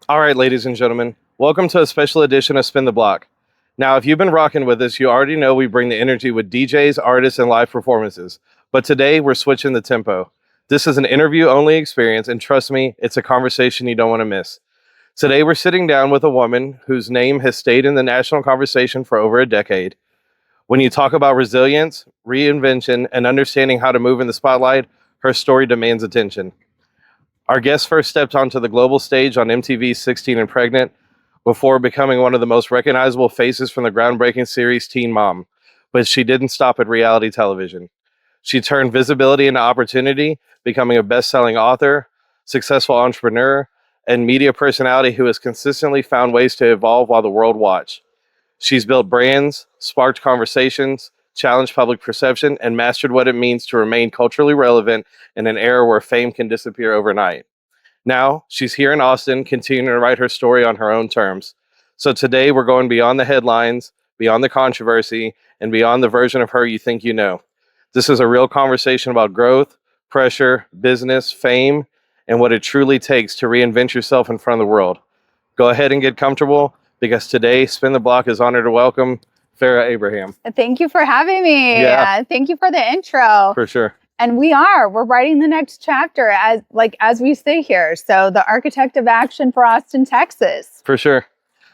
All right, ladies and gentlemen, welcome to a special edition of Spin the Block. Now, if you've been rocking with us, you already know we bring the energy with DJs, artists, and live performances. But today, we're switching the tempo. This is an interview-only experience, and trust me, it's a conversation you don't want to miss. Today, we're sitting down with a woman whose name has stayed in the national conversation for over a decade. When you talk about resilience, reinvention, and understanding how to move in the spotlight, her story demands attention. Our guest first stepped onto the global stage on MTV's 16 and Pregnant before becoming one of the most recognizable faces from the groundbreaking series Teen Mom. But she didn't stop at reality television. She turned visibility into opportunity, becoming a best-selling author, successful entrepreneur, and media personality who has consistently found ways to evolve while the world watched. She's built brands, sparked conversations, challenged public perception, and mastered what it means to remain culturally relevant in an era where fame can disappear overnight. Now, she's here in Austin, continuing to write her story on her own terms. So today, we're going beyond the headlines, beyond the controversy, and beyond the version of her you think you know. This is a real conversation about growth, pressure, business, fame, and what it truly takes to reinvent yourself in front of the world. Go ahead and get comfortable, because today, Spin the Block is honored to welcome Farrah Abraham. Thank you for having me. Yeah. Thank you for the intro. For sure. And we're writing the next chapter as we sit here. So the architect of action for Austin, Texas. For sure.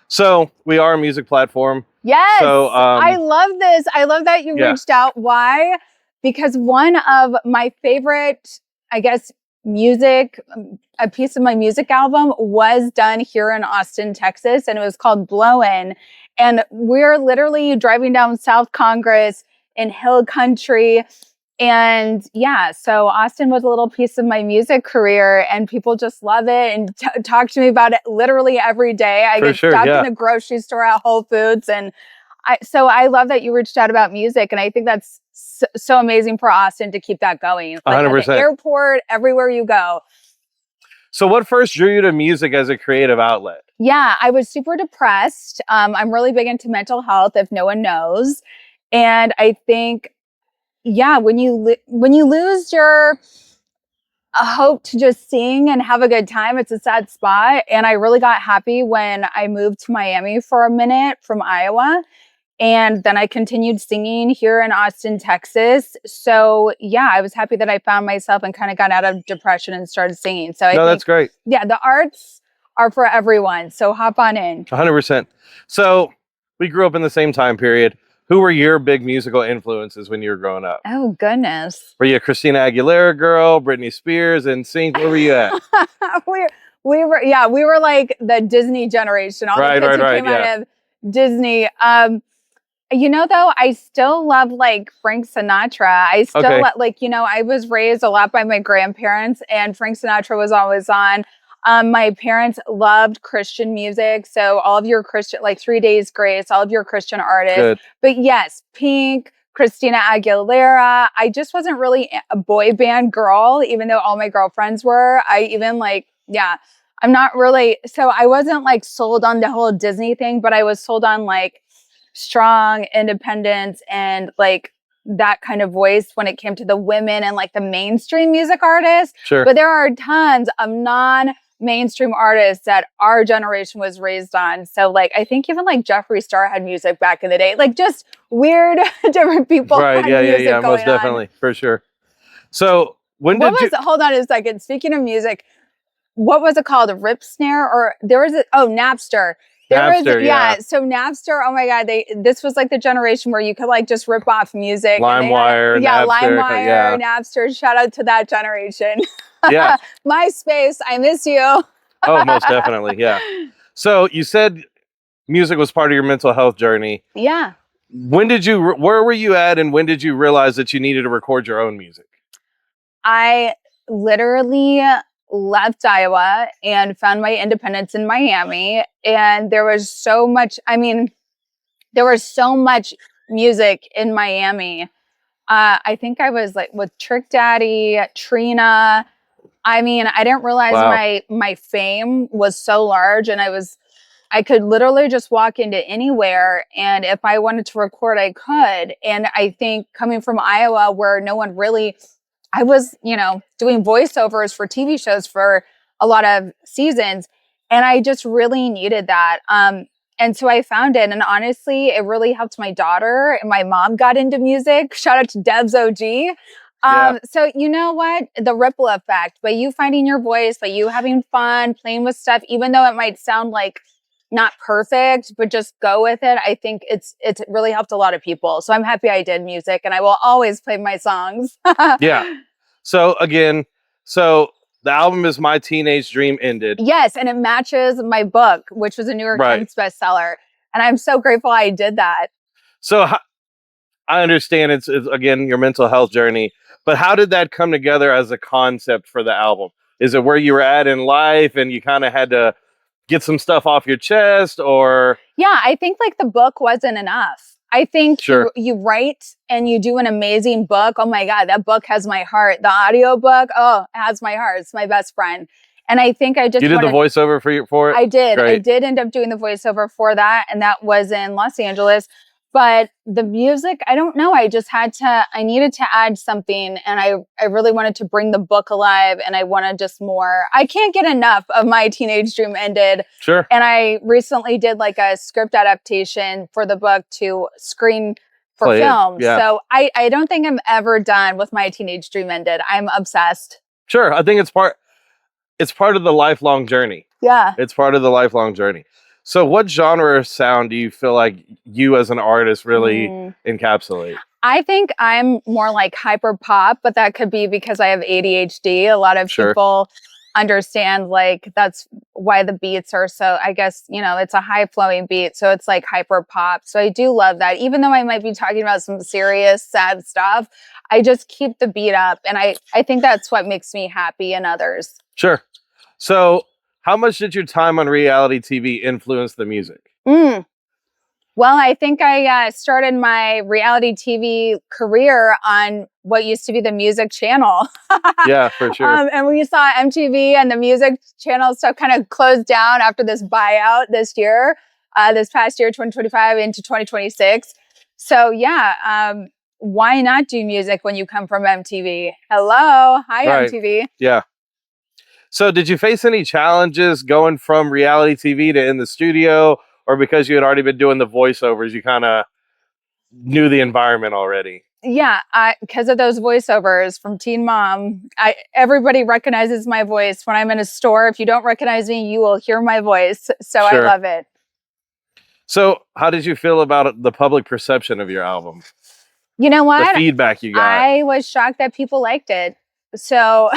So we are a music platform. Yes. So, I love this. I love that you reached out. Why? Because one of my favorite, I guess, music, a piece of my music album was done here in Austin, Texas, and it was called Blowin'. And we're literally driving down South Congress in hill country. And yeah, so Austin was a little piece of my music career, and people just love it and talk to me about it literally every day. I get stopped in the grocery store at Whole Foods. And I love that you reached out about music. And I think that's so amazing for Austin to keep that going. Like 100%. at the airport, everywhere you go. So what first drew you to music as a creative outlet? Yeah, I was super depressed. I'm really big into mental health, if no one knows. And I think, yeah, when you lose your hope to just sing and have a good time, it's a sad spot. And I really got happy when I moved to Miami for a minute from Iowa. And then I continued singing here in Austin, Texas. So yeah, I was happy that I found myself and kind of got out of depression and started singing. So I think, that's great. Yeah, the arts are for everyone. So hop on in. 100%. So we grew up in the same time period. Who were your big musical influences when you were growing up? Oh, goodness. Were you a Christina Aguilera girl, Britney Spears, NSYNC? Where were you at? we were like the Disney generation. All the kids who came out of Disney. You know, though, I still love like Frank Sinatra. I still I was raised a lot by my grandparents, and Frank Sinatra was always on. My parents loved Christian music. So all of your Christian, like 3 Days Grace, all of your Christian artists. Good. But yes, Pink, Christina Aguilera. I just wasn't really a boy band girl, even though all my girlfriends were. I'm not really. So I wasn't like sold on the whole Disney thing, but I was sold on like strong independence and like that kind of voice when it came to the women and like the mainstream music artists. Sure. But there are tons of non-mainstream artists that our generation was raised on. So like I think even like Jeffree Star had music back in the day. Like just weird different people. Right. Yeah. Most definitely. For sure. So hold on a second. Speaking of music, what was it called? A Rip Snare? Or there was Napster. So Napster, oh my God, this was like the generation where you could like just rip off music. LimeWire, Napster, shout out to that generation. Yeah. MySpace, I miss you. Oh, most definitely, yeah. So you said music was part of your mental health journey. Yeah. Where were you at, and when did you realize that you needed to record your own music? I literally left Iowa and found my independence in Miami. And there was so much music in Miami. I think I was like with Trick Daddy, Trina. I mean, I didn't realize my fame was so large, and I could literally just walk into anywhere. And if I wanted to record, I could. And I think coming from Iowa, where no one really, I was, doing voiceovers for TV shows for a lot of seasons. And I just really needed that. And so I found it. And honestly, it really helped my daughter. And my mom got into music. Shout out to Deb's OG. So you know what? The ripple effect, by you finding your voice, by you having fun, playing with stuff, even though it might sound like not perfect, but just go with it. I think it's really helped a lot of people. So I'm happy I did music, and I will always play my songs. Yeah. So again, so the album is My Teenage Dream Ended. Yes, and it matches my book, which was a New York Times bestseller. And I'm so grateful I did that. So I understand it's again your mental health journey, but how did that come together as a concept for the album? Is it where you were at in life and you kind of had to get some stuff off your chest, or? Yeah, I think like the book wasn't enough. I think you write and you do an amazing book. Oh my God, that book has my heart. The audio book, it has my heart. It's my best friend. And I think I just You did the voiceover for it? I did. Great. I did end up doing the voiceover for that. And that was in Los Angeles. But the music, I don't know. I needed to add something. And I really wanted to bring the book alive. And I wanted just more. I can't get enough of My Teenage Dream Ended. Sure. And I recently did like a script adaptation for the book to screen for film. Yeah. So I don't think I'm ever done with My Teenage Dream Ended. I'm obsessed. Sure. I think it's part of the lifelong journey. Yeah. It's part of the lifelong journey. So what genre of sound do you feel like you as an artist really encapsulate? I think I'm more like hyper pop, but that could be because I have ADHD. A lot of people understand like that's why the beats are so, I guess, it's a high flowing beat. So it's like hyper pop. So I do love that. Even though I might be talking about some serious, sad stuff, I just keep the beat up. And I think that's what makes me happy and others. Sure. So how much did your time on reality TV influence the music? Well, I think I started my reality TV career on what used to be the music channel. Yeah, for sure. And we saw MTV and the music channel stuff kind of closed down after this buyout this past year, 2025 into 2026. So yeah, why not do music when you come from MTV? Hello. Hi, MTV. Yeah. So did you face any challenges going from reality TV to in the studio, or because you had already been doing the voiceovers, you kind of knew the environment already? Yeah, because of those voiceovers from Teen Mom, everybody recognizes my voice. When I'm in a store, if you don't recognize me, you will hear my voice. So I love it. So how did you feel about the public perception of your album? You know what? The feedback you got. I was shocked that people liked it. So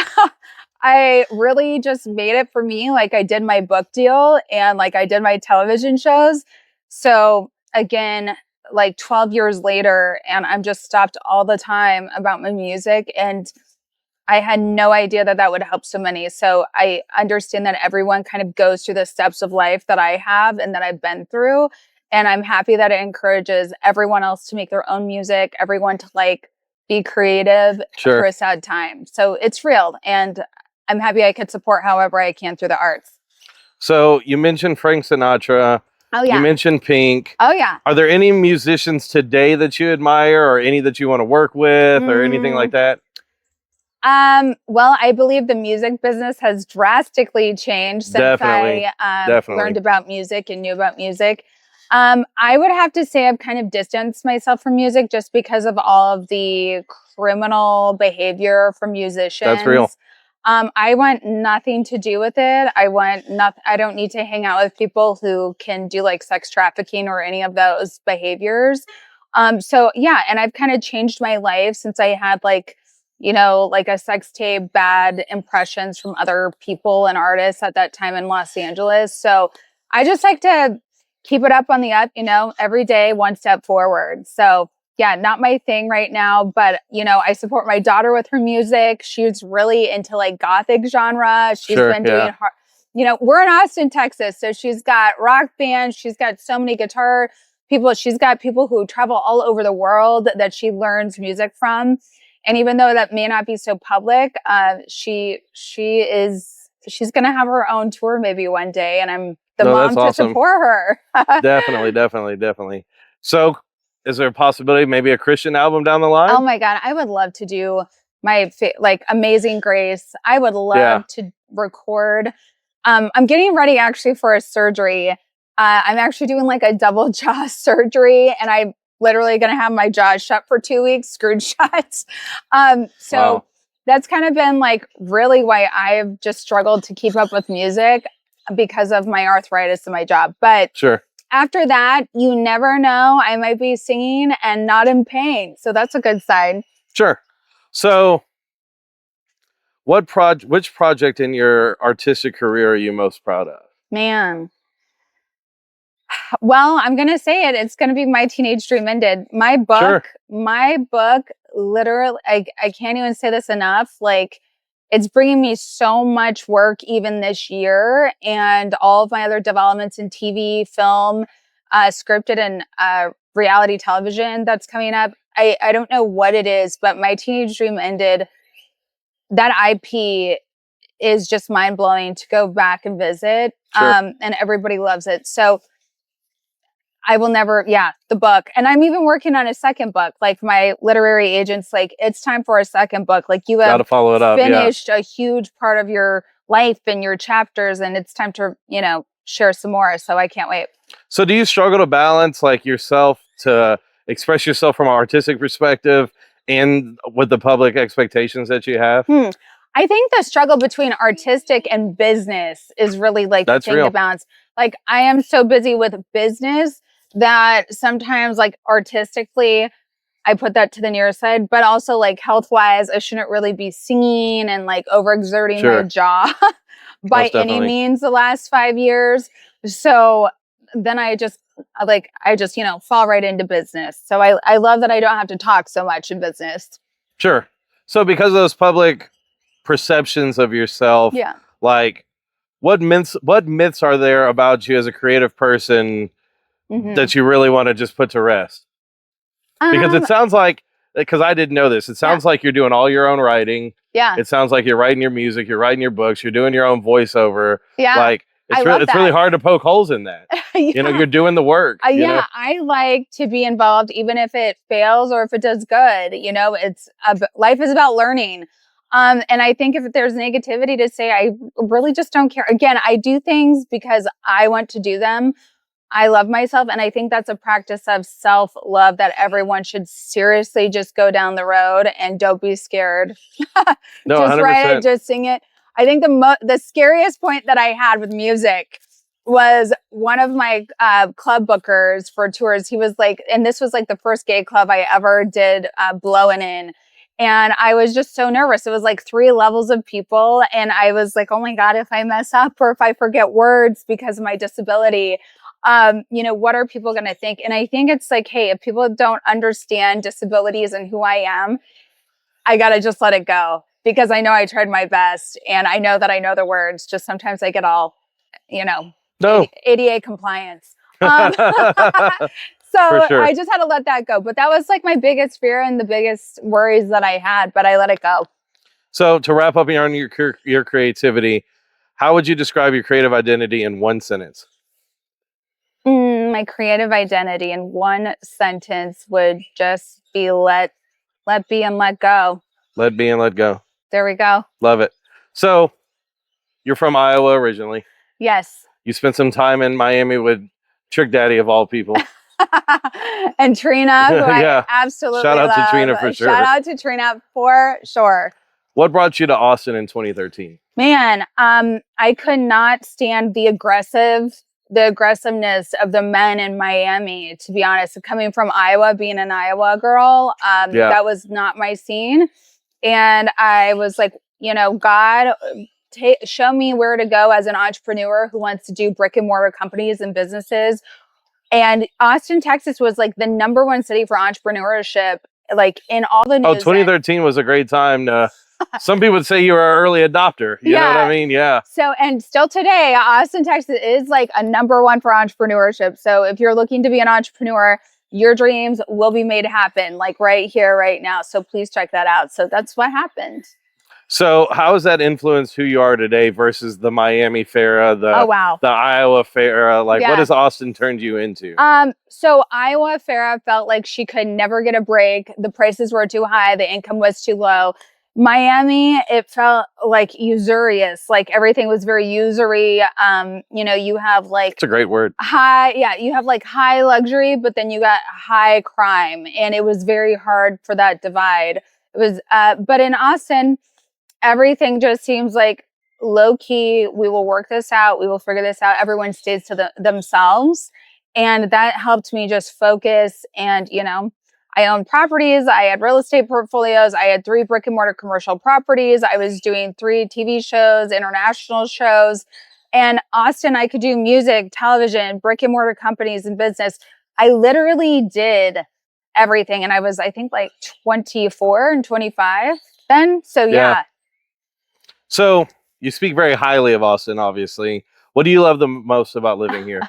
I really just made it for me. Like I did my book deal and like I did my television shows. So again, like 12 years later, and I'm just stopped all the time about my music. And I had no idea that would help so many. So I understand that everyone kind of goes through the steps of life that I have and that I've been through. And I'm happy that it encourages everyone else to make their own music, everyone to like be creative through a sad time. So it's real. And I'm happy I could support however I can through the arts. So you mentioned Frank Sinatra. Oh, yeah. You mentioned Pink. Oh, yeah. Are there any musicians today that you admire, or any that you want to work with, or anything like that? Well, I believe the music business has drastically changed since I learned about music and knew about music. I would have to say I've kind of distanced myself from music just because of all of the criminal behavior from musicians. That's real. I want nothing to do with it. I don't need to hang out with people who can do like sex trafficking or any of those behaviors. So yeah, and I've kind of changed my life since I had like a sex tape, bad impressions from other people and artists at that time in Los Angeles. So I just like to keep it up on the up, every day, one step forward. So yeah, not my thing right now, but I support my daughter with her music. She's really into like gothic genre. She's been doing we're in Austin, Texas. So she's got rock bands. She's got so many guitar people. She's got people who travel all over the world that she learns music from. And even though that may not be so public, she's going to have her own tour maybe one day. And I'm the mom to support her. Definitely. So is there a possibility maybe a Christian album down the line? Oh my God. I would love to do my Amazing Grace. I would love to record. I'm getting ready actually for a surgery. I'm actually doing like a double jaw surgery, and I'm literally going to have my jaw shut for 2 weeks, screwed shut. So that's kind of been like really why I've just struggled to keep up with music because of my arthritis in my jaw. But sure. After that, you never know. I might be singing and not in pain. So that's a good sign. Sure. So which project in your artistic career are you most proud of? Man. Well, I'm going to say it. It's going to be My Teenage Dream Ended. My book literally, I can't even say this enough. Like, it's bringing me so much work even this year, and all of my other developments in TV, film, scripted, and reality television that's coming up. I don't know what it is, but My Teenage Dream Ended. That IP is just mind blowing to go back and visit. Sure. And everybody loves it. So I will never, the book. And I'm even working on a second book. Like, my literary agent's like, it's time for a second book. Like, you have follow it up, finished a huge part of your life and your chapters, and it's time to, share some more. So I can't wait. So do you struggle to balance like yourself to express yourself from an artistic perspective and with the public expectations that you have? I think the struggle between artistic and business is really like the thing to balance. Like, I am so busy with business that sometimes, like, artistically, I put that to the near side, but also like health-wise, I shouldn't really be singing and like overexerting my jaw by any means the last 5 years. So then I just fall right into business. So I love that I don't have to talk so much in business. Sure. So because of those public perceptions of yourself, like what myths are there about you as a creative person that you really want to just put to rest? Because it sounds like, because I didn't know this, it sounds like you're doing all your own writing. Yeah. It sounds like you're writing your music, you're writing your books, you're doing your own voiceover. Yeah. Like, it's really hard to poke holes in that. You're doing the work. I like to be involved, even if it fails or if it does good. It's life is about learning. And I think if there's negativity to say, I really just don't care. Again, I do things because I want to do them. I love myself. And I think that's a practice of self-love that everyone should seriously just go down the road and don't be scared. No, just 100%. write it, just sing it. I think the scariest point that I had with music was one of my club bookers for tours. He was like, and this was like the first gay club I ever did blowing in. And I was just so nervous. It was like 3 levels of people. And I was like, oh my God, if I mess up or if I forget words because of my disability, what are people going to think? And I think it's like, hey, if people don't understand disabilities and who I am, I got to just let it go, because I know I tried my best and I know that I know the words. Just sometimes I get all, ADA compliance. So sure. I just had to let that go. But that was like my biggest fear and the biggest worries that I had, but I let it go. So to wrap up on your creativity, how would you describe your creative identity in one sentence? My creative identity in one sentence would just be let be and let go. Let be and let go. There we go. Love it. So you're from Iowa originally. Yes. You spent some time in Miami with Trick Daddy of all people. And Trina, who I absolutely Shout out love. to Trina for sure. Shout out to Trina for sure. What brought you to Austin in 2013? Man, I could not stand the aggressiveness of the men in Miami, to be honest. Coming from Iowa, being an Iowa girl, that was not my scene. And I was like, God, show me where to go as an entrepreneur who wants to do brick and mortar companies and businesses. And Austin, Texas was like the #1 city for entrepreneurship, like in all the news. 2013 was a great time to, some people would say you were an early adopter. You know what I mean? Yeah. So, and still today, Austin, Texas is like a #1 for entrepreneurship. So if you're looking to be an entrepreneur, your dreams will be made happen, like right here, right now. So please check that out. So that's what happened. So how has that influenced who you are today versus the Miami Farrah, the Iowa Farrah? Like, what has Austin turned you into? So Iowa Farrah felt like she could never get a break. The prices were too high. The income was too low. Miami, it felt like usurious. Like everything was very usury. You know, you have like it's a great word. You have like high luxury, but then you got high crime, and it was very hard for that divide. It was, but in Austin, everything just seems like low key. We will work this out. We will figure this out. Everyone stays to themselves, and that helped me just focus. And you know, I own properties. I had real estate portfolios. I had 3 brick and mortar commercial properties. I was doing 3 TV shows, international shows. And Austin, I could do music, television, brick and mortar companies and business. I literally did everything. And I was, I think, like 24 and 25 then. So yeah. So you speak very highly of Austin, obviously. What do you love the most about living here?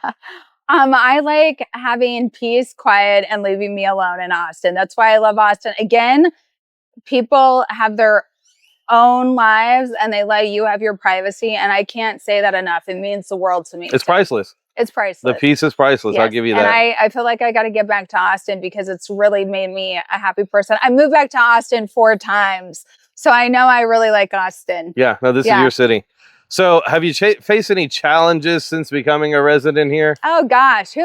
I like having peace, quiet, and leaving me alone in Austin. That's why I love Austin. Again, people have their own lives and they let you have your privacy. And I can't say that enough. It means the world to me. It's priceless. It's priceless. The peace is priceless. Yes. I'll give you that. And I feel like I got to get back to Austin because it's really made me a happy person. I moved back to Austin 4 times. So I know I really like Austin. Yeah. No, this is your city. So have you faced any challenges since becoming a resident here? Oh, gosh.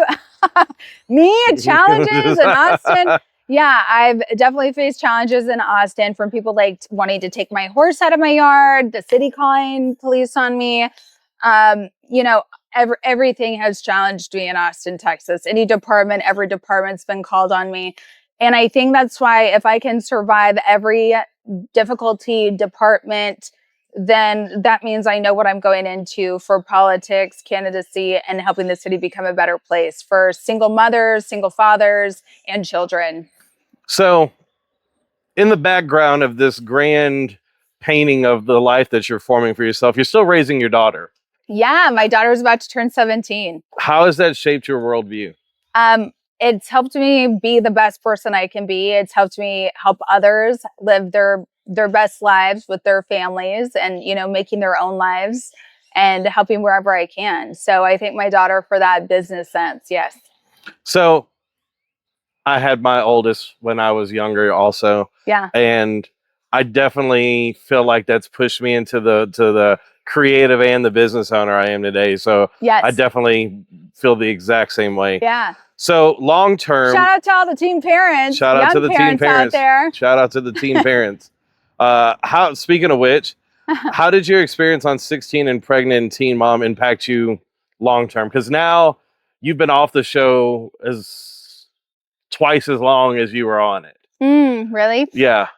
Me? Challenges in Austin? Yeah, I've definitely faced challenges in Austin from people like wanting to take my horse out of my yard, the city calling police on me. You know, everything has challenged me in Austin, Texas. Every department's been called on me. And I think that's why if I can survive every difficulty department, then that means I know what I'm going into for politics, candidacy, and helping the city become a better place for single mothers, single fathers, and children. So in the background of this grand painting of the life that you're forming for yourself, you're still raising your daughter. Yeah, my daughter's about to turn 17. How has that shaped your worldview? It's helped me be the best person I can be. It's helped me help others live their best lives with their families and, you know, making their own lives and helping wherever I can. So I thank my daughter for that business sense. Yes. So I had my oldest when I was younger also. Yeah. And I definitely feel like that's pushed me into the creative and the business owner I am today. So yes. I definitely feel the exact same way. Yeah. So long term. Shout out to all the teen parents. Shout out to the teen parents out there. Shout out to the teen parents. Speaking of which, how did your experience on 16 and Pregnant Teen Mom impact you long term? Because now you've been off the show as twice as long as you were on it. Really? Yeah.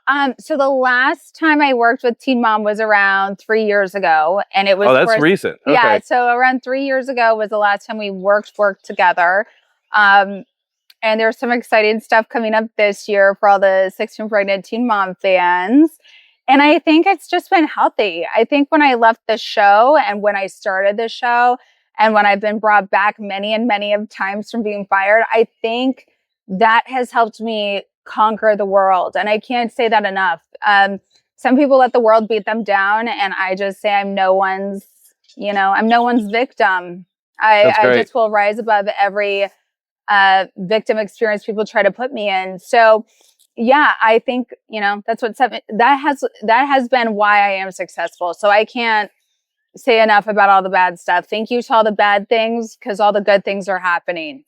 So the last time I worked with Teen Mom was around 3 years ago, and it was that's recent. Okay. Yeah. So around 3 years ago was the last time we worked together. And there's some exciting stuff coming up this year for all the 16 Pregnant Teen Mom fans. And I think it's just been healthy. I think when I left the show and when I started the show and when I've been brought back many and many of times from being fired, I think that has helped me conquer the world. And I can't say that enough. Some people let the world beat them down. And I just say I'm no one's victim. I just will rise above every victim experience people try to put me in. So yeah, I think, you know, that's what that has been why I am successful. So I can't say enough about all the bad stuff. Thank you to all the bad things because all the good things are happening.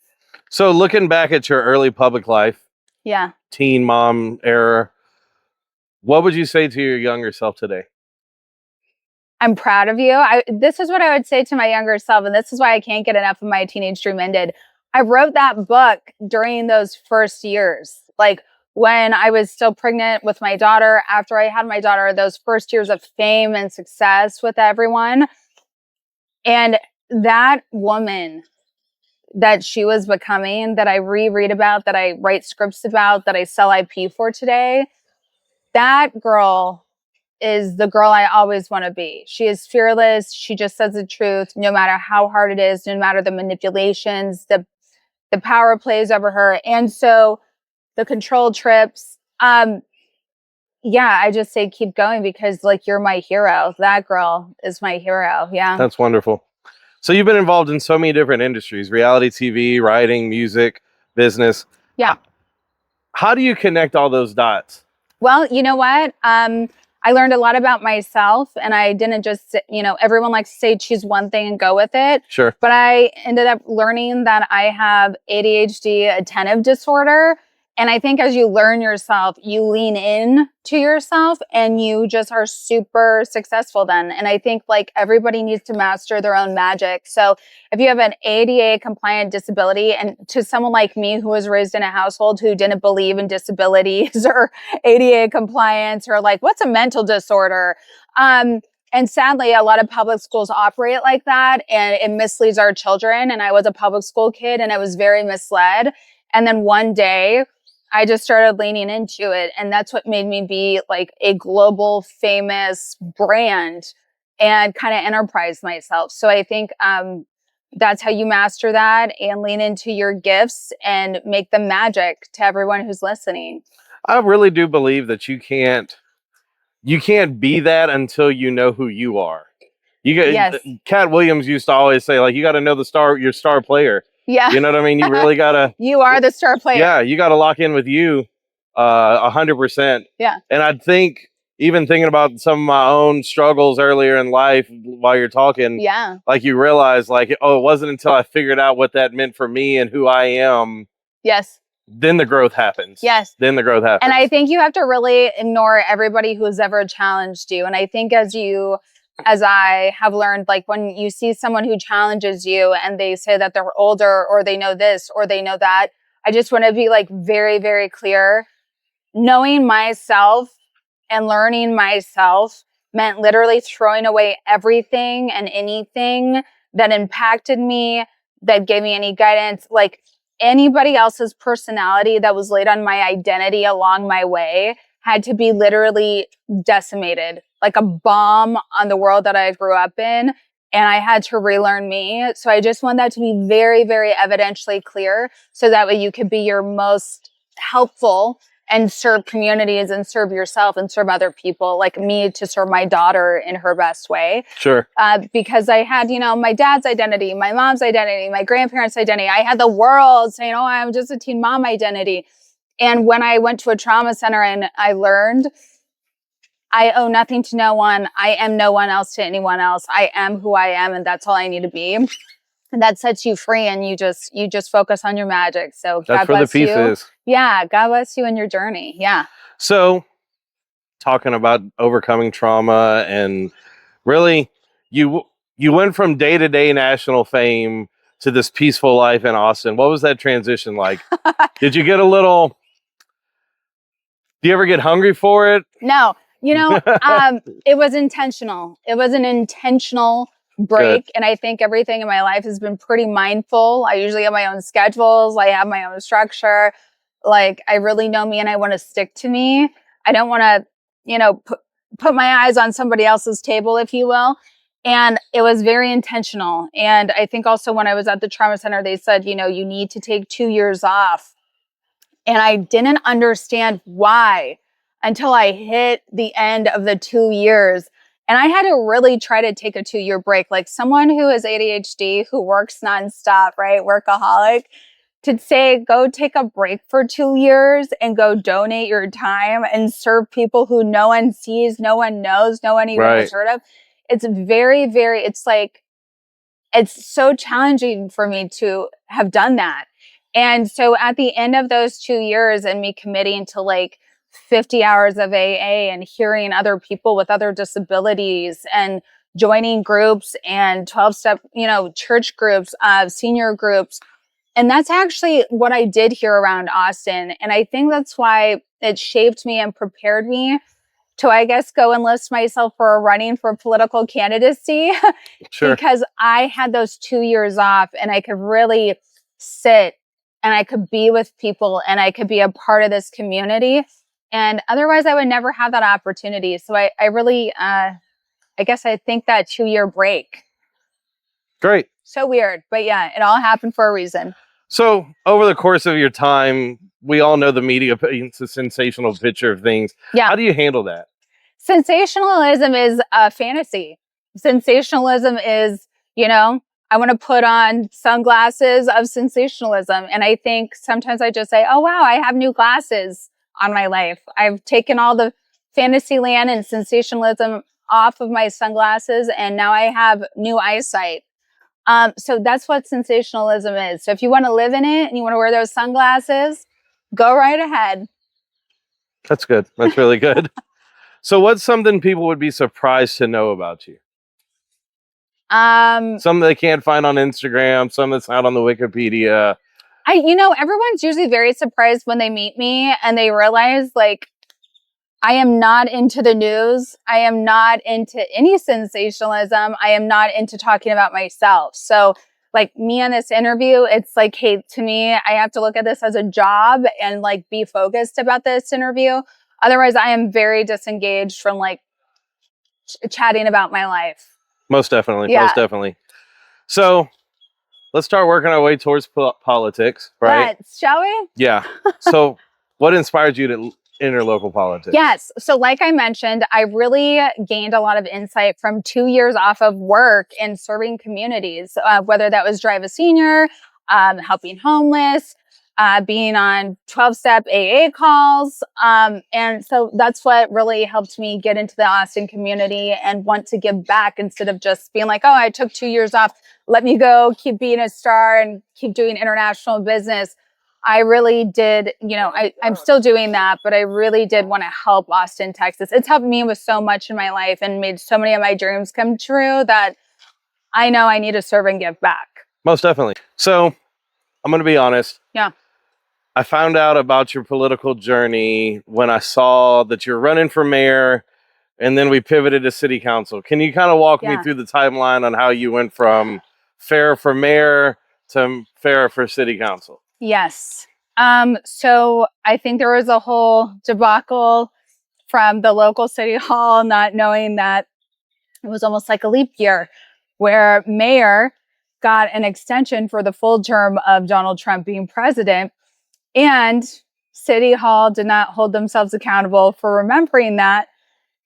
So looking back at your early public life, yeah, teen mom era, what would you say to your younger self today? I'm proud of you. This is what I would say to my younger self, and this is why I can't get enough of My Teenage Dream Ended. I wrote that book during those first years, like when I was still pregnant with my daughter, after I had my daughter, those first years of fame and success with everyone. And that woman that she was becoming, that I reread about, that I write scripts about, that I sell IP for today, that girl is the girl I always want to be. She is fearless. She just says the truth, no matter how hard it is, no matter the manipulations, the power plays over her. And so the control trips, yeah, I just say keep going because like you're my hero. That girl is my hero. Yeah. That's wonderful. So you've been involved in so many different industries, reality TV, writing, music, business. Yeah. How do you connect all those dots? Well, you know what? I learned a lot about myself, and I didn't just, everyone likes to say choose one thing and go with it. Sure. But I ended up learning that I have ADHD attentive disorder. And I think as you learn yourself, you lean in to yourself and you just are super successful then. And I think like everybody needs to master their own magic. So if you have an ADA compliant disability, and to someone like me who was raised in a household who didn't believe in disabilities or ADA compliance or like, what's a mental disorder? And sadly, a lot of public schools operate like that, and it misleads our children. And I was a public school kid and I was very misled. And then one day I just started leaning into it. And that's what made me be like a global famous brand and kind of enterprise myself. So I think that's how you master that and lean into your gifts and make them magic to everyone who's listening. I really do believe that you can't be that until you know who you are. Yes. Cat Williams used to always say, like, you got to know your star player. Yeah. You know what I mean? You really got to. You are the star player. Yeah, you got to lock in with you 100%. Yeah. And I think, even thinking about some of my own struggles earlier in life while you're talking, yeah, like you realize, like, oh, it wasn't until I figured out what that meant for me and who I am. Yes. Then the growth happens. Yes. Then the growth happens. And I think you have to really ignore everybody who's ever challenged you. And I think as I have learned, like when you see someone who challenges you and they say that they're older or they know this or they know that, I just want to be like very, very clear. Knowing myself and learning myself meant literally throwing away everything and anything that impacted me, that gave me any guidance, like anybody else's personality that was laid on my identity along my way had to be literally decimated, like a bomb on the world that I grew up in. And I had to relearn me. So I just want that to be very, very evidentially clear. So that way you could be your most helpful and serve communities and serve yourself and serve other people, like me to serve my daughter in her best way. Sure. Because I had, my dad's identity, my mom's identity, my grandparents' identity. I had the world saying, oh, I'm just a teen mom identity. And when I went to a trauma center and I learned I owe nothing to no one. I am no one else to anyone else. I am who I am, and that's all I need to be. And that sets you free, and you just focus on your magic. So that's God bless where the peace you. is. Yeah, God bless you in your journey. Yeah. So, talking about overcoming trauma, and really, you went from day-to-day national fame to this peaceful life in Austin. What was that transition like? Did you get a little? Do you ever get hungry for it? No. It was intentional. It was an intentional break. Good. And I think everything in my life has been pretty mindful. I usually have my own schedules. I have my own structure. Like, I really know me and I want to stick to me. I don't want to, put my eyes on somebody else's table, if you will. And it was very intentional. And I think also when I was at the trauma center, they said, you need to take 2 years off. And I didn't understand why until I hit the end of the 2 years. And I had to really try to take a 2-year break. Like someone who has ADHD, who works nonstop, right? Workaholic, to say, go take a break for 2 years and go donate your time and serve people who no one sees, no one knows, no one even has heard of. It's very, very, it's so challenging for me to have done that. And so at the end of those 2 years and me committing to like 50 hours of AA and hearing other people with other disabilities and joining groups and 12-step, church groups, senior groups. And that's actually what I did here around Austin. And I think that's why it shaped me and prepared me to, I guess, go enlist myself for running for political candidacy. Sure. Because I had those 2 years off and I could really sit and I could be with people and I could be a part of this community. And otherwise I would never have that opportunity. So I really, I guess I think that 2-year break. Great. So weird, but yeah, it all happened for a reason. So over the course of your time, we all know the media paints a sensational picture of things. Yeah. How do you handle that? Sensationalism is a fantasy. Sensationalism is, I want to put on sunglasses of sensationalism. And I think sometimes I just say, oh, wow, I have new glasses on my life. I've taken all the fantasy land and sensationalism off of my sunglasses, and now I have new eyesight. So that's what sensationalism is. So if you want to live in it and you want to wear those sunglasses, go right ahead. That's good. That's really good. So what's something people would be surprised to know about you? Something they can't find on Instagram, something that's not on the Wikipedia. Everyone's usually very surprised when they meet me and they realize, like, I am not into the news. I am not into any sensationalism. I am not into talking about myself. So like me on this interview, it's like, hey, to me, I have to look at this as a job and like be focused about this interview. Otherwise, I am very disengaged from like chatting about my life. Most definitely. Yeah. Most definitely. So let's start working our way towards politics, right? Shall we? Yeah. So what inspired you to enter local politics? Yes. So like I mentioned, I really gained a lot of insight from 2 years off of work in serving communities, whether that was Drive a Senior, helping homeless, being on 12-step AA calls. And so that's what really helped me get into the Austin community and want to give back instead of just being like, oh, I took 2 years off. Let me go keep being a star and keep doing international business. I really did, I'm still doing that, but I really did want to help Austin, Texas. It's helped me with so much in my life and made so many of my dreams come true that I know I need to serve and give back. Most definitely. So I'm going to be honest. Yeah. I found out about your political journey when I saw that you're running for mayor, and then we pivoted to city council. Can you kind of walk me through the timeline on how you went from Farrah for mayor to Farrah for city council? Yes. So I think there was a whole debacle from the local city hall, not knowing that it was almost like a leap year where mayor got an extension for the full term of Donald Trump being president, and city hall did not hold themselves accountable for remembering that.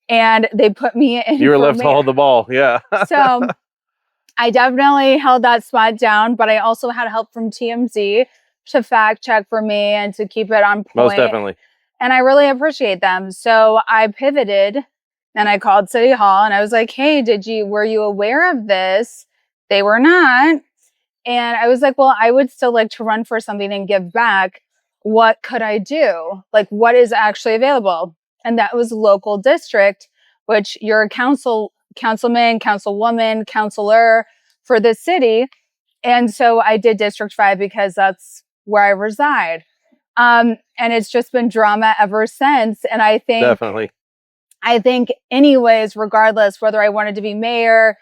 And they put me in. You were left to hold the ball. Yeah. So I definitely held that spot down, but I also had help from TMZ to fact check for me and to keep it on point. Most definitely. And I really appreciate them. So I pivoted and I called City Hall and I was like, hey, were you aware of this? They were not. And I was like, well, I would still like to run for something and give back. What could I do? Like, what is actually available? And that was local district, which you're a councilman, councilwoman, councilor for the city. And so I did District 5 because that's where I reside. And it's just been drama ever since. And I think anyways, regardless, whether I wanted to be mayor,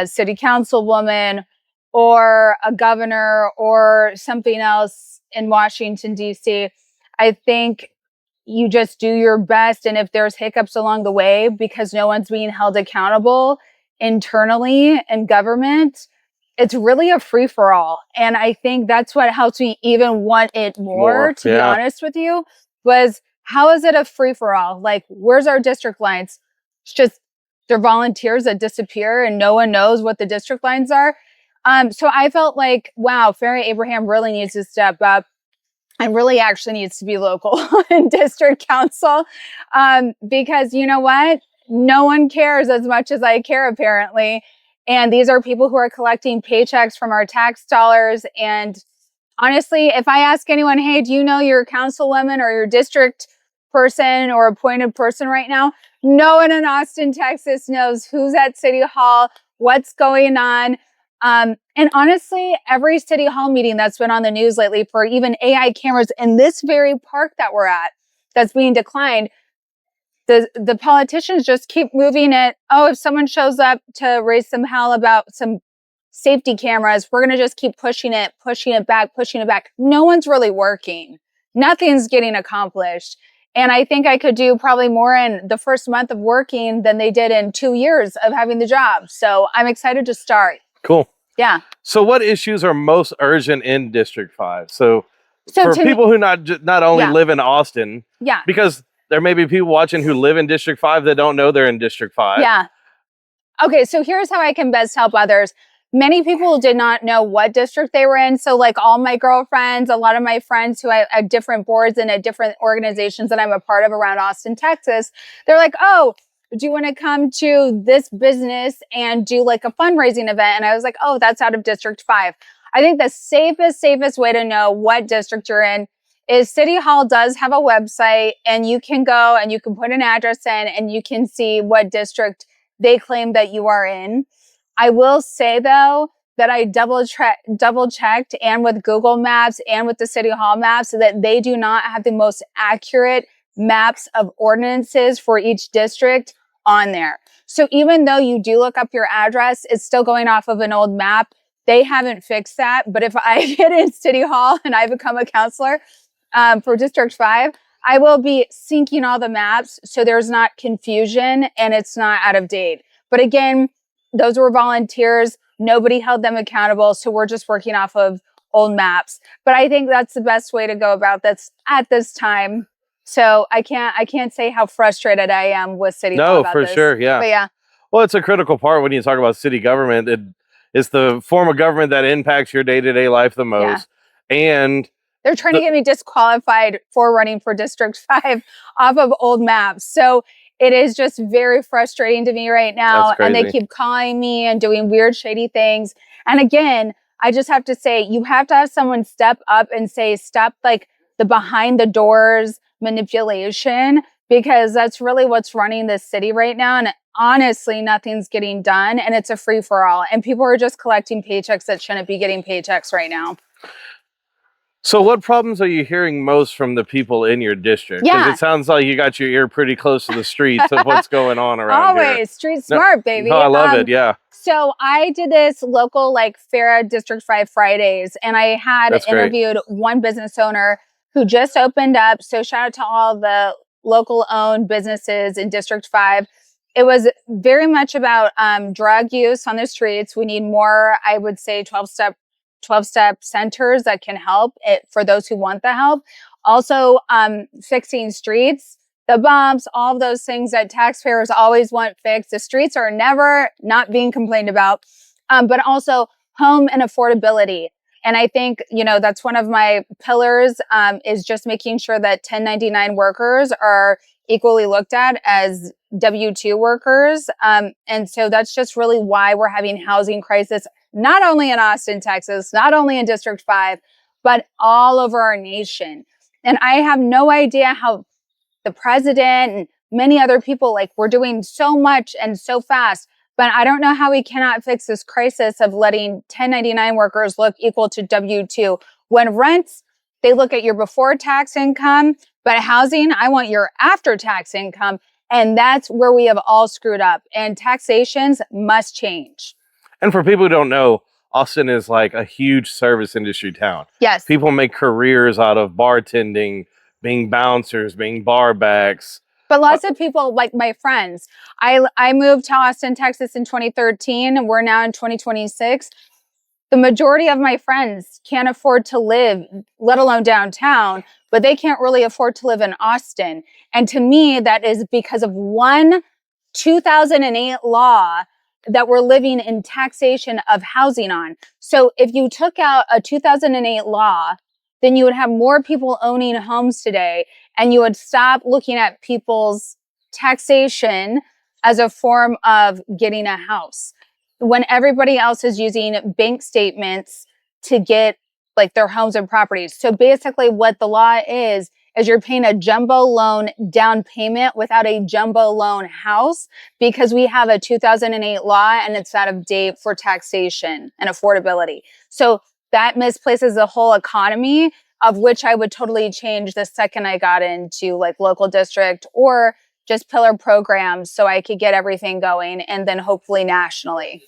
city councilwoman, or a governor or something else in Washington, D.C., I think you just do your best. And if there's hiccups along the way because no one's being held accountable internally in government, it's really a free-for-all. And I think that's what helps me even want it more to be honest with you, was how is it a free-for-all? Like, where's our district lines? It's just, they're volunteers that disappear and no one knows what the district lines are. So I felt like, wow, Farrah Abraham really needs to step up and really actually needs to be local in district council. Because you know what? No one cares as much as I care, apparently. And these are people who are collecting paychecks from our tax dollars. And honestly, if I ask anyone, hey, do you know your councilwoman or your district person or appointed person right now? No one in Austin, Texas knows who's at City Hall, what's going on. And honestly, every City Hall meeting that's been on the news lately for even AI cameras in this very park that we're at that's being declined, the politicians just keep moving it. Oh, if someone shows up to raise some hell about some safety cameras, we're going to just keep pushing it back. No one's really working. Nothing's getting accomplished. And I think I could do probably more in the first month of working than they did in 2 years of having the job. So I'm excited to start. Cool. Yeah. So what issues are most urgent in District 5? So for people who not only live in Austin, because there may be people watching who live in District 5 that don't know they're in District 5. Yeah. Okay, so here's how I can best help others. many people did not know what district they were in. So like all my girlfriends, a lot of my friends who I at different boards and at different organizations that I'm a part of around Austin, Texas, they're like, oh, do you want to come to this business and do like a fundraising event? And I was like, oh, that's out of District 5. I think the safest way to know what district you're in is City Hall does have a website, and you can go and you can put an address in and you can see what district they claim that you are in. I will say though that I double checked, and with Google Maps and with the City Hall maps, so that they do not have the most accurate maps of ordinances for each district on there. So even though you do look up your address, it's still going off of an old map. They haven't fixed that. But if I get in City Hall and I become a counselor for District 5, I will be syncing all the maps so there's not confusion and it's not out of date. But again, those were volunteers. Nobody held them accountable. So we're just working off of old maps. But I think that's the best way to go about this at this time. So I can't say how frustrated I am with City Hall about for this. sure. Yeah. But yeah. Well, it's a critical part when you talk about city government. It's the form of government that impacts your day-to-day life the most. Yeah. And they're trying to get me disqualified for running for District 5 off of old maps. So it is just very frustrating to me right now. And they keep calling me and doing weird, shady things. And again, I just have to say, you have to have someone step up and say, stop like the behind the doors manipulation, because that's really what's running this city right now. And honestly, nothing's getting done, and it's a free for all. And people are just collecting paychecks that shouldn't be getting paychecks right now. So what problems are you hearing most from the people in your district? Because it sounds like you got your ear pretty close to the streets of what's going on around here. Always street smart, baby. No, I love it. Yeah. So I did this local like Farrah District 5 Fridays, and I had interviewed one business owner who just opened up. So shout out to all the local owned businesses in District 5. It was very much about drug use on the streets. We need more, I would say, 12-step centers that can help it for those who want the help. Also, fixing streets, the bumps, all of those things that taxpayers always want fixed. The streets are never not being complained about, but also home and affordability. And I think, that's one of my pillars, is just making sure that 1099 workers are equally looked at as W-2 workers. And so that's just really why we're having housing crisis, not only in Austin, Texas, not only in District 5, but all over our nation. And I have no idea how the president and many other people, we're doing so much and so fast, but I don't know how we cannot fix this crisis of letting 1099 workers look equal to W-2. When rents, they look at your before tax income, but housing, I want your after tax income. And that's where we have all screwed up. And taxations must change. And for people who don't know, Austin is like a huge service industry town. Yes. People make careers out of bartending, being bouncers, being bar backs. But lots of people, like my friends, I moved to Austin, Texas in 2013, and we're now in 2026. The majority of my friends can't afford to live, let alone downtown, but they can't really afford to live in Austin. And to me, that is because of one 2008 law that we're living in taxation of housing on. So if you took out a 2008 law, then you would have more people owning homes today, and you would stop looking at people's taxation as a form of getting a house. When everybody else is using bank statements to get their homes and properties. So basically what the law is you're paying a jumbo loan down payment without a jumbo loan house, because we have a 2008 law and it's out of date for taxation and affordability. So that misplaces the whole economy, of which I would totally change the second I got into local district or just pillar programs so I could get everything going, and then hopefully nationally.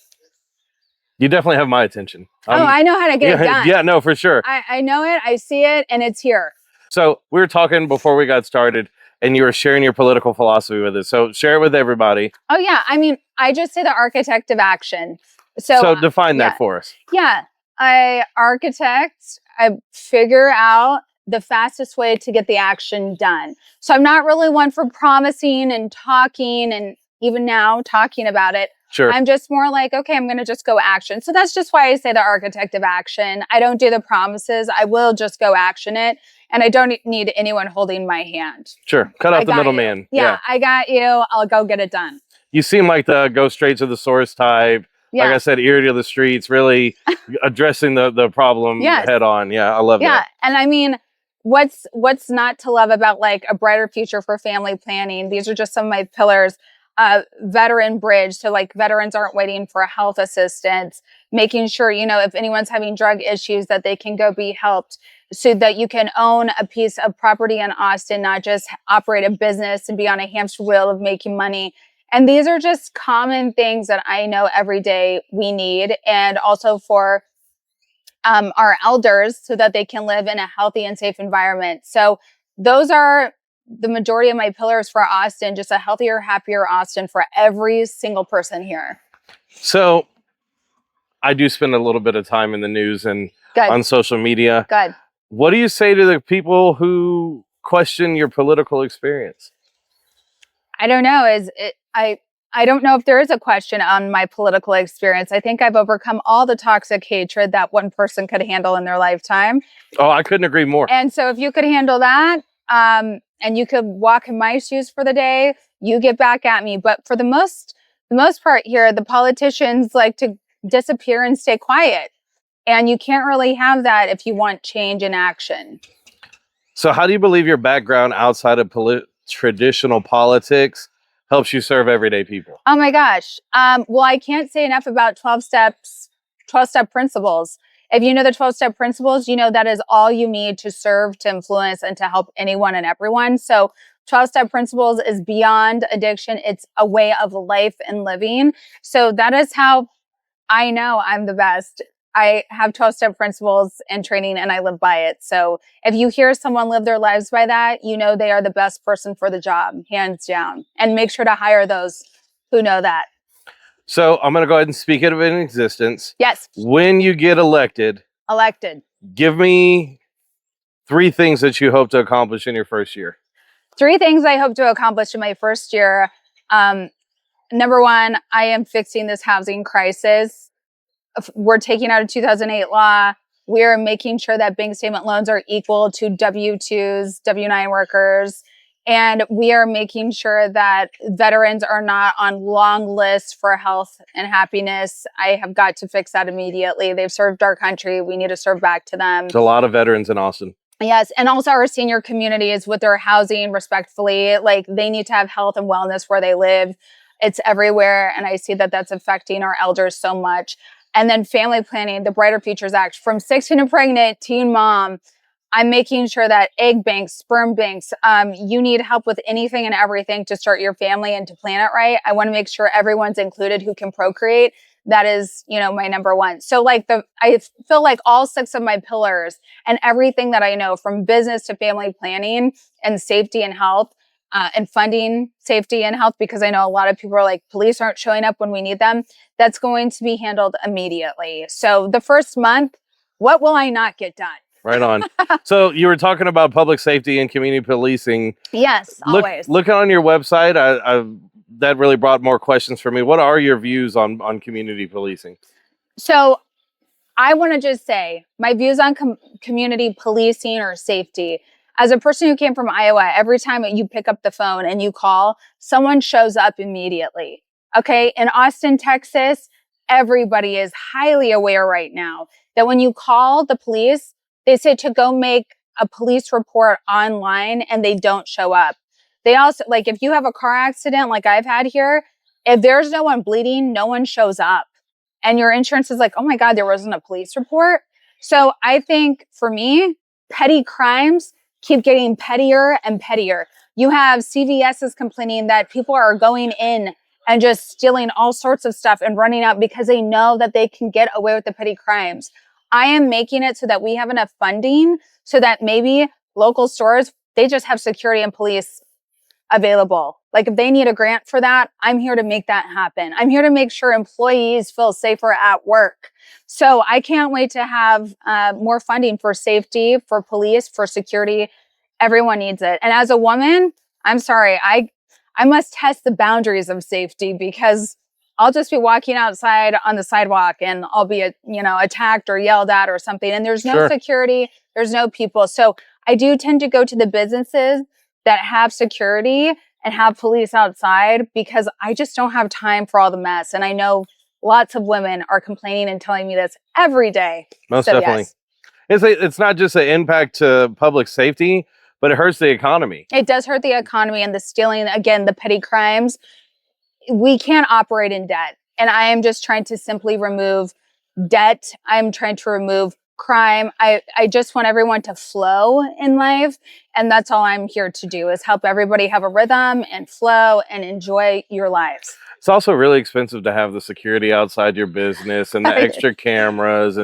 You definitely have my attention. I know how to get it done. Yeah, no, for sure. I know it. I see it, and it's here. So we were talking before we got started, and you were sharing your political philosophy with us. So share it with everybody. Oh, yeah. I mean, I just say the architect of action. So define that for us. Yeah. I figure out the fastest way to get the action done. So I'm not really one for promising and talking, and even now talking about it. Sure. I'm just more like, okay, I'm going to just go action. So that's just why I say the architect of action. I don't do the promises. I will just go action it. And I don't need anyone holding my hand. Sure. Cut out the middleman. Yeah, I got you. I'll go get it done. You seem like the go straight to the source type. Yeah. Like I said, ear to the streets, really addressing the problem head on. Yeah, I love that. Yeah, and I mean, what's not to love about like a brighter future for family planning? These are just some of my pillars. Veteran bridge, so like veterans aren't waiting for health assistance, making sure, you know, if anyone's having drug issues that they can go be helped, so that you can own a piece of property in Austin, not just operate a business and be on a hamster wheel of making money. And these are just common things that I know every day we need, and also for our elders so that they can live in a healthy and safe environment. So those are the majority of my pillars for Austin, just a healthier, happier Austin for every single person here. So I do spend a little bit of time in the news and on social media. Good. What do you say to the people who question your political experience? I don't know. I don't know if there is a question on my political experience. I think I've overcome all the toxic hatred that one person could handle in their lifetime. Oh, I couldn't agree more. And so if you could handle that, and you could walk in my shoes for the day, you get back at me. But for the most part here, the politicians like to disappear and stay quiet. And you can't really have that if you want change in action. So how do you believe your background outside of traditional politics helps you serve everyday people? Oh my gosh. Well, I can't say enough about 12-step principles. If you know the 12-step principles, you know that is all you need to serve, to influence, and to help anyone and everyone. So 12-step principles is beyond addiction. It's a way of life and living. So that is how I know I'm the best. I have 12-step principles and training, and I live by it. So if you hear someone live their lives by that, you know they are the best person for the job, hands down. And make sure to hire those who know that. So I'm going to go ahead and speak it in existence. Yes. When you get elected, give me 3 things that you hope to accomplish in your first year. 3 things I hope to accomplish in my first year. Number 1, I am fixing this housing crisis. We're taking out a 2008 law. We're making sure that bank statement loans are equal to W-2s, W-9 workers. And we are making sure that veterans are not on long lists for health and happiness. I have got to fix that immediately. They've served our country. We need to serve back to them. There's a lot of veterans in Austin. Yes. And also our senior communities with their housing, respectfully, like they need to have health and wellness where they live. It's everywhere. And I see that that's affecting our elders so much. And then family planning, the Brighter Futures Act, from 16 and pregnant, teen mom, I'm making sure that egg banks, sperm banks, you need help with anything and everything to start your family and to plan it right. I want to make sure everyone's included who can procreate. That is, you know, my number 1. So like I feel like all 6 of my pillars and everything that I know, from business to family planning and safety and health, and funding safety and health, because I know a lot of people are like, police aren't showing up when we need them. That's going to be handled immediately. So the first month, what will I not get done? Right on. So you were talking about public safety and community policing. Yes, always. Looking on your website, that really brought more questions for me. What are your views on community policing? So I want to just say my views on community policing or safety. As a person who came from Iowa, every time you pick up the phone and you call, someone shows up immediately. Okay. In Austin, Texas, everybody is highly aware right now that when you call the police, they say to go make a police report online and they don't show up. They also, like, if you have a car accident like I've had here, if there's no one bleeding, no one shows up. And your insurance is like, oh my God, there wasn't a police report. So I think for me, petty crimes keep getting pettier and pettier. You have CVS's complaining that people are going in and just stealing all sorts of stuff and running out because they know that they can get away with the petty crimes. I am making it so that we have enough funding so that maybe local stores, they just have security and police available. Like if they need a grant for that, I'm here to make that happen. I'm here to make sure employees feel safer at work. So I can't wait to have more funding for safety, for police, for security. Everyone needs it. And as a woman, I'm sorry, I must test the boundaries of safety because I'll just be walking outside on the sidewalk and I'll be, attacked or yelled at or something. And there's no security. There's no people. So I do tend to go to the businesses that have security and have police outside because I just don't have time for all the mess. And I know lots of women are complaining and telling me this every day. Most definitely. Yes. It's not just an impact to public safety, but it hurts the economy. It does hurt the economy and the stealing, again, the petty crimes. We can't operate in debt. And I am just trying to simply remove debt. I'm trying to remove crime. I just want everyone to flow in life. And that's all I'm here to do is help everybody have a rhythm and flow and enjoy your lives. It's also really expensive to have the security outside your business and the extra cameras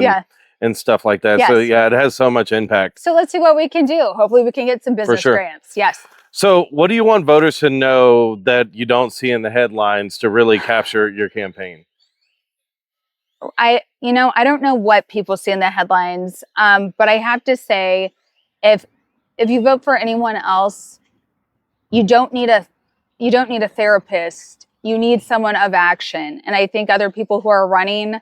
and stuff like that. Yes. So yeah, it has so much impact. So let's see what we can do. Hopefully we can get some business grants. Yes. So what do you want voters to know that you don't see in the headlines to really capture your campaign? I don't know what people see in the headlines, but I have to say, if you vote for anyone else, you don't need a therapist. You need someone of action. And I think other people who are running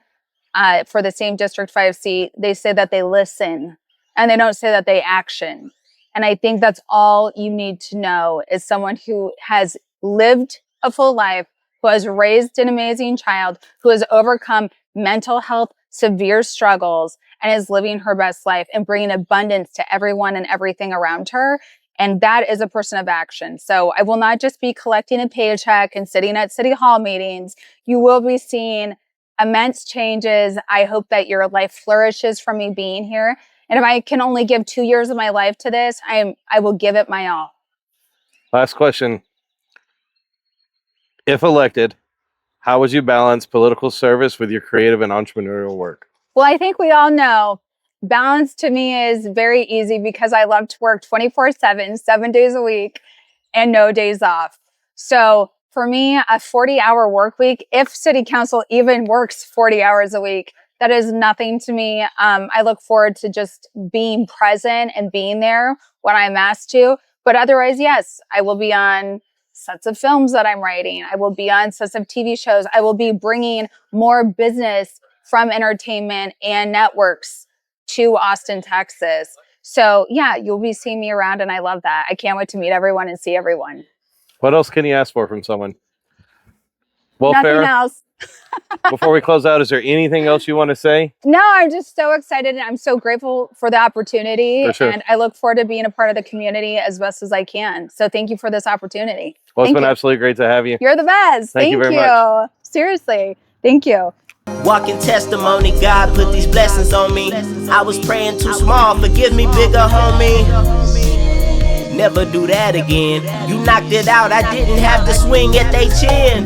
for the same District 5 seat, they say that they listen and they don't say that they action. And I think that's all you need to know is someone who has lived a full life, who has raised an amazing child, who has overcome mental health, severe struggles, and is living her best life and bringing abundance to everyone and everything around her. And that is a person of action. So I will not just be collecting a paycheck and sitting at City Hall meetings. You will be seeing immense changes. I hope that your life flourishes from me being here. And if I can only give 2 years of my life to this, I will give it my all. Last question. If elected, how would you balance political service with your creative and entrepreneurial work? Well, I think we all know balance to me is very easy because I love to work 24/7, 7 days a week, and no days off. So for me, a 40-hour work week, if City Council even works 40 hours a week, that is nothing to me. I look forward to just being present and being there when I'm asked to. But otherwise, yes, I will be on sets of films that I'm writing. I will be on sets of TV shows. I will be bringing more business from entertainment and networks to Austin, Texas. So yeah, you'll be seeing me around and I love that. I can't wait to meet everyone and see everyone. What else can you ask for from someone? Well, nothing Farrah, else. Before we close out, is there anything else you want to say? No, I'm just so excited and I'm so grateful for the opportunity. For sure. And I look forward to being a part of the community as best as I can. So thank you for this opportunity. Well, it's been absolutely great to have you. You're the best. Thank you very much. Seriously. Thank you. Walking testimony, God put these blessings on me. I was praying too small, forgive me, bigger homie. Never do that again. You knocked it out, I didn't have to swing at they chin.